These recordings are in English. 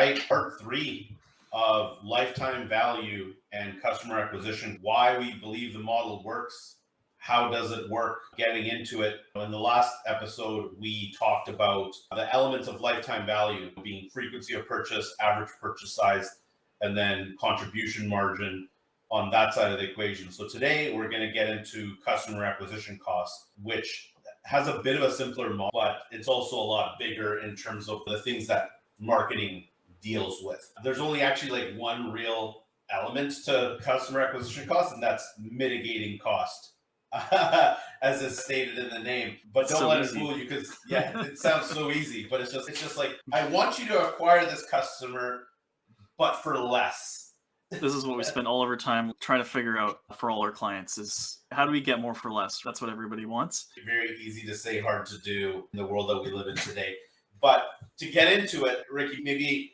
right? Part 3 of lifetime value and customer acquisition, why we believe the model works, how does it work, getting into it. In the last episode, we talked about the elements of lifetime value being frequency of purchase, average purchase size, and then contribution margin on that side of the equation. So today we're going to get into customer acquisition costs, which has a bit of a simpler model, but it's also a lot bigger in terms of the things that marketing deals with. There's only actually like one real element to customer acquisition cost, and that's mitigating cost, as is stated in the name. But don't let it fool you, because it sounds so easy, but it's just like, I want you to acquire this customer, but for less. This is what we spend all of our time trying to figure out for all our clients, is how do we get more for less? That's what everybody wants. Very easy to say, hard to do in the world that we live in today. But to get into it, Ricky, maybe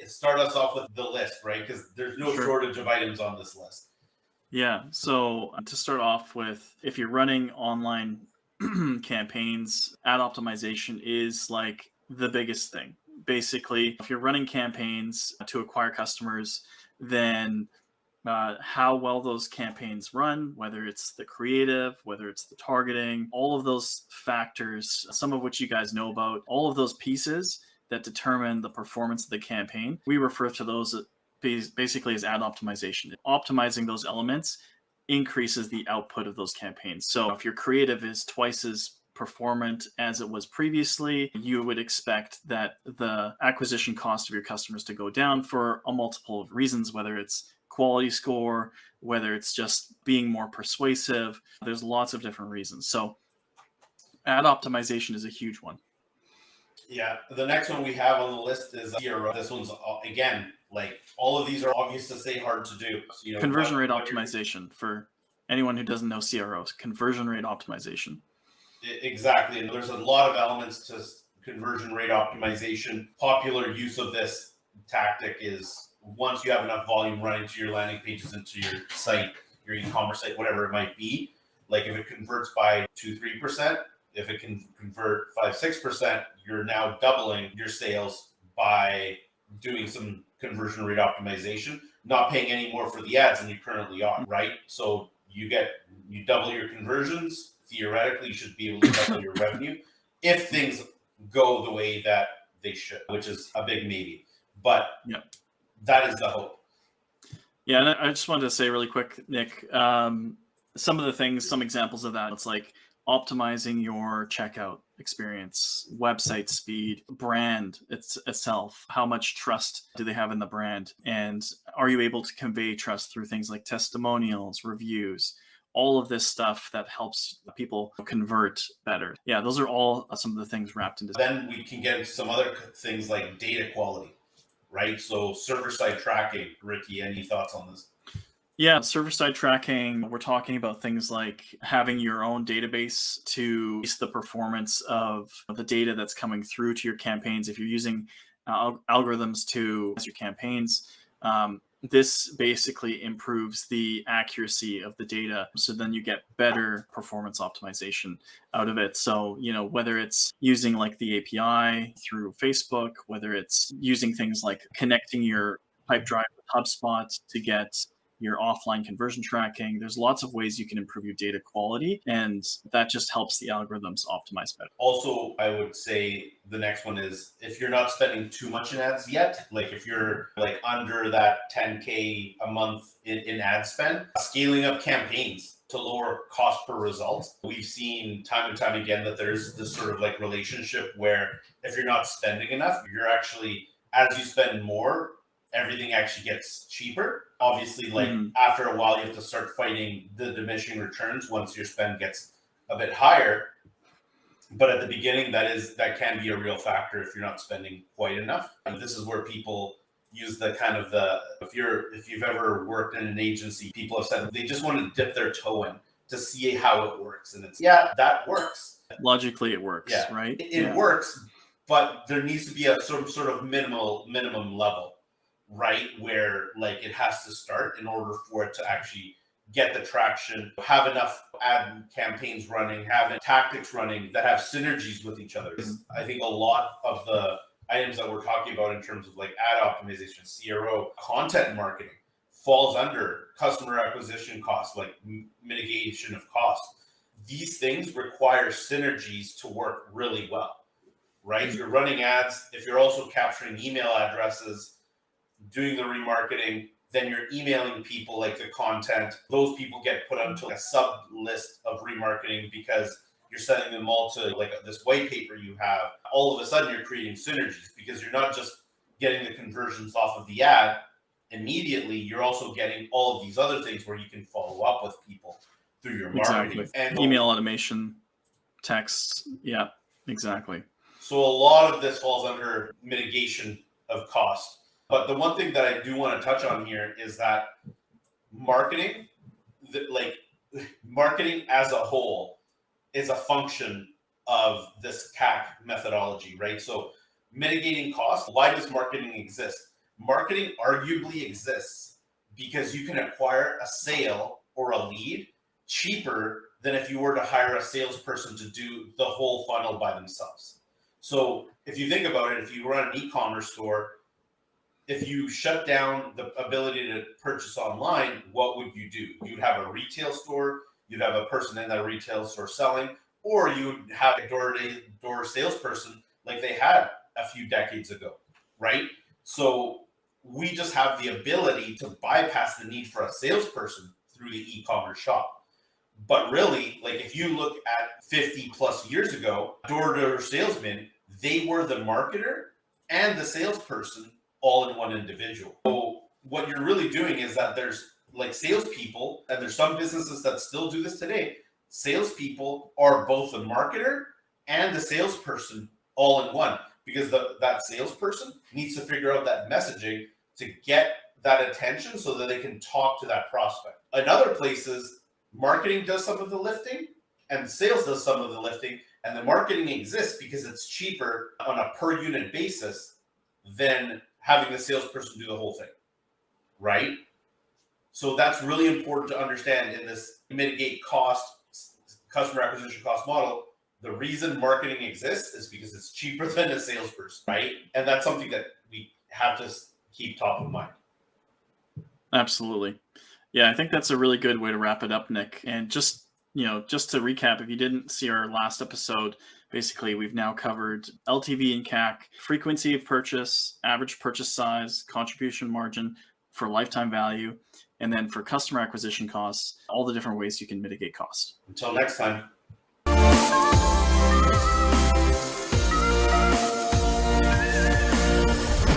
start us off with the list, right? Because there's no shortage of items on this list. Yeah. So to start off with, if you're running online campaigns, ad optimization is like the biggest thing. Basically, if you're running campaigns to acquire customers, then how well those campaigns run, whether it's the creative, whether it's the targeting, all of those factors, some of which you guys know about, all of those pieces that determine the performance of the campaign, we refer to those basically as ad optimization. Optimizing those elements increases the output of those campaigns. So if your creative is twice as performant as it was previously, you would expect that the acquisition cost of your customers to go down for a multiple of reasons, whether it's quality score, whether it's just being more persuasive. There's lots of different reasons. So ad optimization is a huge one. Yeah. The next one we have on the list is CRO. This one's, again, like all of these are obvious to say, hard to do. So, conversion rate optimization, for anyone who doesn't know CROs, conversion rate optimization. Exactly. And there's a lot of elements to conversion rate optimization. Popular use of this tactic is once you have enough volume running to your landing pages, into your site, your e-commerce site, whatever it might be, like if it converts by 2-3%, if it can convert 5-6%, you're now doubling your sales by doing some conversion rate optimization, not paying any more for the ads than you currently are, right? So you double your conversions. Theoretically, you should be able to double your revenue if things go the way that they should, which is a big maybe. But that is the hope. Yeah, and I just wanted to say really quick, Nick, some of the things, some examples of that, it's like optimizing your checkout experience, website speed, brand itself. How much trust do they have in the brand? And are you able to convey trust through things like testimonials, reviews? All of this stuff that helps people convert better. Yeah, those are all some of the things wrapped into. Then we can get into some other things like data quality, right? So server-side tracking. Ricky, any thoughts on this? Yeah, server-side tracking, we're talking about things like having your own database to base the performance of the data that's coming through to your campaigns. If you're using algorithms to your campaigns, this basically improves the accuracy of the data. So then you get better performance optimization out of it. So, whether it's using like the API through Facebook, whether it's using things like connecting your Pipedrive with HubSpot to get your offline conversion tracking, there's lots of ways you can improve your data quality, and that just helps the algorithms optimize better. Also, I would say the next one is if you're not spending too much in ads yet, like if you're like under that 10K a month in ad spend, scaling up campaigns to lower cost per result. We've seen time and time again that there's this sort of like relationship where if you're not spending enough, you're actually, as you spend more, everything actually gets cheaper. Obviously, like after a while, you have to start fighting the diminishing returns once your spend gets a bit higher. But at the beginning, that can be a real factor if you're not spending quite enough. And this is where people use the kind of if you've ever worked in an agency, people have said they just want to dip their toe in to see how it works. And it's, that works. Logically, it works, right? It works, but there needs to be a sort of minimum level, right? Where like it has to start in order for it to actually get the traction, have enough ad campaigns running, have tactics running that have synergies with each other. I think a lot of the items that we're talking about in terms of like ad optimization, CRO, content marketing falls under customer acquisition costs, like mitigation of costs. These things require synergies to work really well, right? If you're running ads, if you're also capturing email addresses, doing the remarketing, then you're emailing people like the content. Those people get put onto a sub list of remarketing because you're sending them all to like this white paper you have. All of a sudden, you're creating synergies because you're not just getting the conversions off of the ad immediately. You're also getting all of these other things where you can follow up with people through your marketing. Exactly. And email automation, text. Yeah, exactly. So a lot of this falls under mitigation of cost. But the one thing that I do want to touch on here is that marketing, marketing as a whole is a function of this CAC methodology, right? So mitigating costs, why does marketing exist? Marketing arguably exists because you can acquire a sale or a lead cheaper than if you were to hire a salesperson to do the whole funnel by themselves. So if you think about it, if you run an e-commerce store, if you shut down the ability to purchase online, what would you do? You'd have a retail store, you'd have a person in that retail store selling, or you would have a door-to-door salesperson like they had a few decades ago, right? So we just have the ability to bypass the need for a salesperson through the e-commerce shop. But really, like if you look at 50 plus years ago, door-to-door salesmen, they were the marketer and the salesperson all in one individual. So what you're really doing is that there's like salespeople, and there's some businesses that still do this today. Salespeople are both the marketer and the salesperson all in one, because that salesperson needs to figure out that messaging to get that attention so that they can talk to that prospect. In other places, marketing does some of the lifting and sales does some of the lifting, and the marketing exists because it's cheaper on a per unit basis than having the salesperson do the whole thing, right? So that's really important to understand in this mitigate cost, customer acquisition cost model. The reason marketing exists is because it's cheaper than a salesperson, right? And that's something that we have to keep top of mind. Absolutely. Yeah, I think that's a really good way to wrap it up, Nick. And just to recap, if you didn't see our last episode, basically we've now covered LTV and CAC, frequency of purchase, average purchase size, contribution margin for lifetime value, and then for customer acquisition costs, all the different ways you can mitigate costs. Until next time.